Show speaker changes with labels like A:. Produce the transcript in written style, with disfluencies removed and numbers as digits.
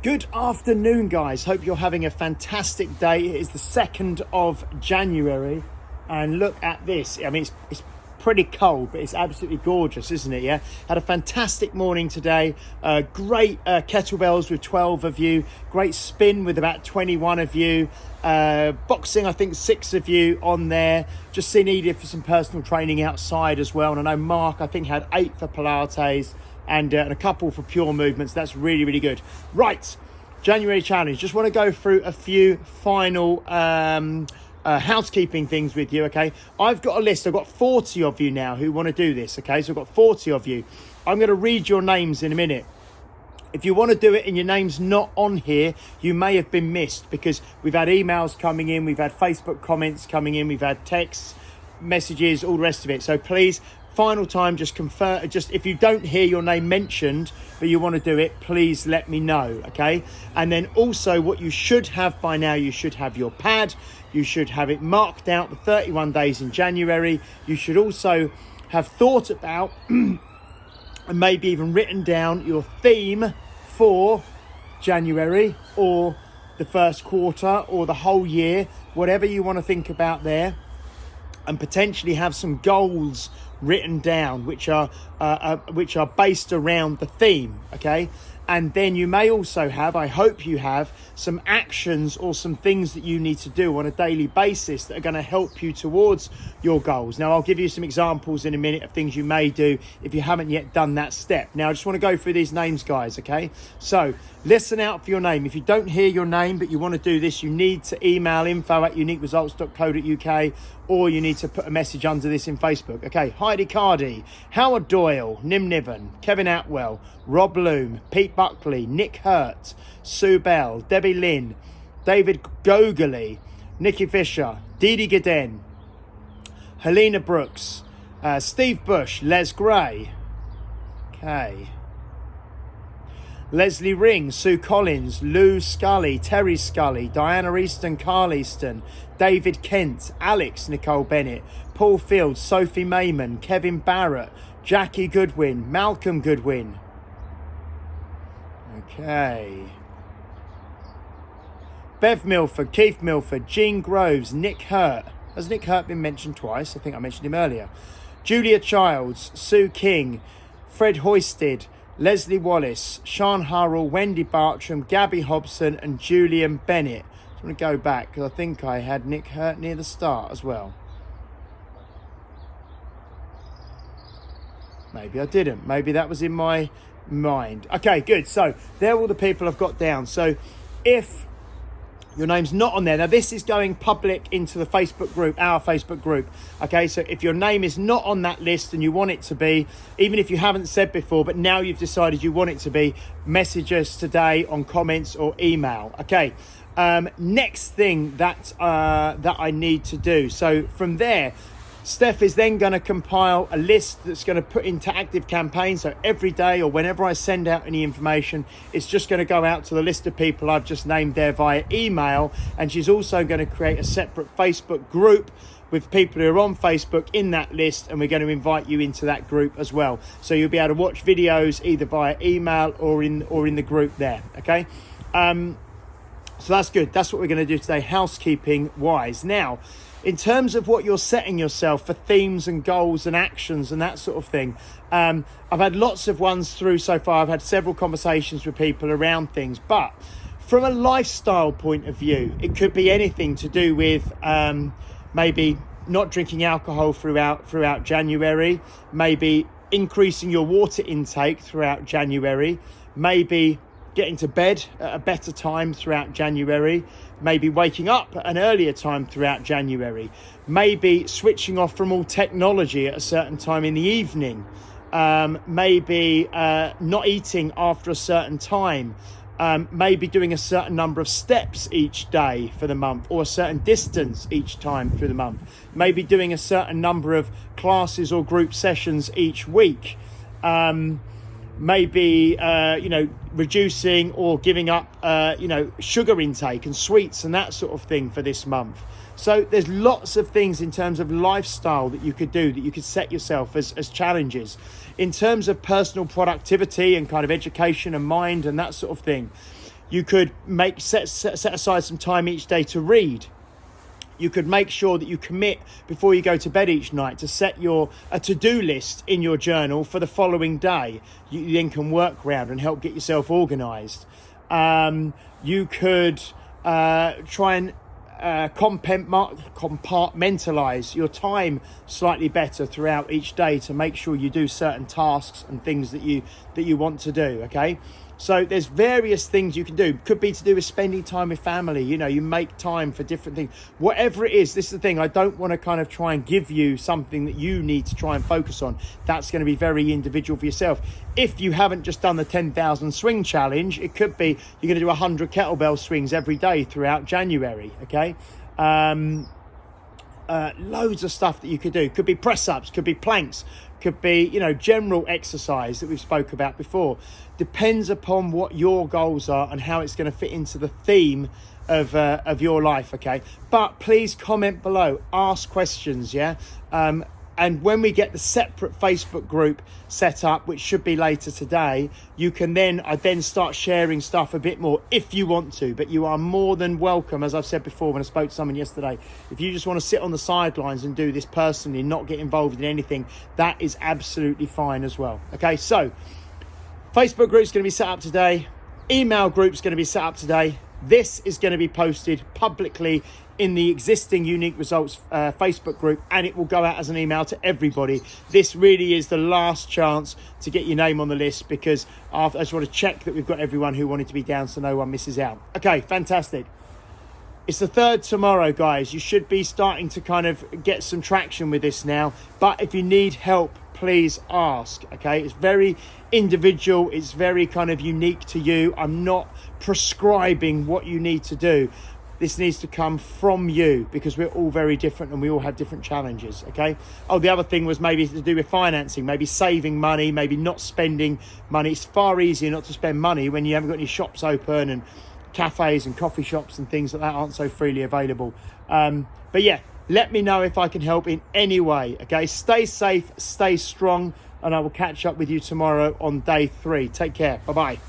A: Good afternoon, guys. Hope you're having a fantastic day. It is the 2nd of January, and look at this. I mean, it's pretty cold, but it's absolutely gorgeous, isn't it? Yeah. Had a fantastic morning today. Great kettlebells with 12 of you. Great spin with about 21 of you. Boxing, I think 6 of you on there. Just seen Edith for some personal training outside as well. And I know Mark, I think, had 8 for Pilates. And a couple for pure movements. That's really, really good. Right, January challenge. Just want to go through a few final housekeeping things with you, okay? I've got a list. I've got 40 of you now who want to do this, okay? So I've got 40 of you. I'm going to read your names in a minute. If you want to do it and your name's not on here, you may have been missed because we've had emails coming in, we've had Facebook comments coming in, we've had texts, messages, all the rest of it. So please, final time, just confirm. Just if you don't hear your name mentioned, but you want to do it, please let me know, okay? And then also what you should have by now, you should have your pad. You should have it marked out, the 31 days in January. You should also have thought about and maybe even written down your theme for January or the first quarter or the whole year, whatever you want to think about there, and potentially have some goals written down which are based around the theme, okay? And then you may also have, I hope you have, some actions or some things that you need to do on a daily basis that are going to help you towards your goals. Now, I'll give you some examples in a minute of things you may do if you haven't yet done that step. Now, I just want to go through these names, guys, okay? So listen out for your name. If you don't hear your name, but you want to do this, you need to email info@uniqueresults.co.uk, or you need to put a message under this in Facebook. Okay, Heidi Cardy, Howard Doyle, Nim Niven, Kevin Atwell, Rob Loom, Pete Buckley, Nick Hurt, Sue Bell, Debbie Lynn, David Gogoli, Nikki Fisher, Dee Dee Gaden, Helena Brooks, Steve Bush, Les Gray, okay, Leslie Ring, Sue Collins, Lou Scully, Terry Scully, Diana Easton, Carl Easton, David Kent, Alex Nicole Bennett, Paul Fields, Sophie Mayman, Kevin Barrett, Jackie Goodwin, Malcolm Goodwin. Okay. Bev Milford, Keith Milford, Jean Groves, Nick Hurt. Has Nick Hurt been mentioned twice? I think I mentioned him earlier. Julia Childs, Sue King, Fred Hoisted, Leslie Wallace, Sean Harrell, Wendy Bartram, Gabby Hobson and Julian Bennett. I'm going to go back because I think I had Nick Hurt near the start as well. Maybe I didn't. Maybe that was in my mind. Okay, good. So they're all the people I've got down. So if your name's not on there, now this is going public into the Facebook group, our Facebook group. Okay, so if your name is not on that list and you want it to be, even if you haven't said before, but now you've decided you want it to be, message us today on comments or email. Okay, next thing that I need to do. So from there, Steph is then going to compile a list that's going to put into active campaign. So every day or whenever I send out any information, it's just going to go out to the list of people I've just named there via email. And she's also going to create a separate Facebook group with people who are on Facebook in that list. And we're going to invite you into that group as well. So you'll be able to watch videos either via email or in the group there. Okay. So that's good. That's what we're going to do today, housekeeping wise. Now, in terms of what you're setting yourself for themes and goals and actions and that sort of thing, I've had lots of ones through so far. I've had several conversations with people around things, but from a lifestyle point of view, it could be anything to do with maybe not drinking alcohol throughout January, maybe increasing your water intake throughout January, maybe getting to bed at a better time throughout January, maybe waking up at an earlier time throughout January, maybe switching off from all technology at a certain time in the evening, maybe not eating after a certain time, maybe doing a certain number of steps each day for the month or a certain distance each time through the month, maybe doing a certain number of classes or group sessions each week, maybe reducing or giving up sugar intake and sweets and that sort of thing for this month. So there's lots of things in terms of lifestyle that you could do, that you could set yourself as challenges. In terms of personal productivity and kind of education and mind and that sort of thing, You could set aside some time each day to read. You could make sure that you commit before you go to bed each night to set a to-do list in your journal for the following day. You then can work around and help get yourself organised. You could try and compartmentalize your time slightly better throughout each day to make sure you do certain tasks and things that you want to do. Okay, so there's various things you can do. Could be to do with spending time with family. You know, you make time for different things, whatever it is. This is the thing, I don't want to kind of try and give you something that you need to try and focus on. That's going to be very individual for yourself. If you haven't just done the 10,000 swing challenge, it could be you're going to do 100 kettlebell swings every day throughout January. Okay, loads of stuff that you could do. Could be press ups, could be planks, could be, you know, general exercise that we've spoke about before. Depends upon what your goals are and how it's going to fit into the theme of your life. Okay, but please comment below, ask questions. Yeah. And when we get the separate Facebook group set up, which should be later today, I then start sharing stuff a bit more if you want to. But you are more than welcome, as I've said before when I spoke to someone yesterday. If you just want to sit on the sidelines and do this personally, not get involved in anything, that is absolutely fine as well. Okay, so Facebook group's going to be set up today. Email group's going to be set up today. This is going to be posted publicly in the existing Unique Results Facebook group, and it will go out as an email to everybody. This really is the last chance to get your name on the list, because I just want to check that we've got everyone who wanted to be down so no one misses out. Okay, fantastic. It's the 3rd tomorrow, guys. You should be starting to kind of get some traction with this now, but if you need help, please ask. Okay, it's very individual, it's very kind of unique to you. I'm not prescribing what you need to do. This needs to come from you, because we're all very different and we all have different challenges. Okay. Oh, the other thing was maybe to do with financing, maybe saving money, maybe not spending money. It's far easier not to spend money when you haven't got any shops open, and cafes and coffee shops and things like that aren't so freely available. But yeah, let me know if I can help in any way. Okay, stay safe, stay strong, and I will catch up with you tomorrow on day 3. Take care. Bye-bye.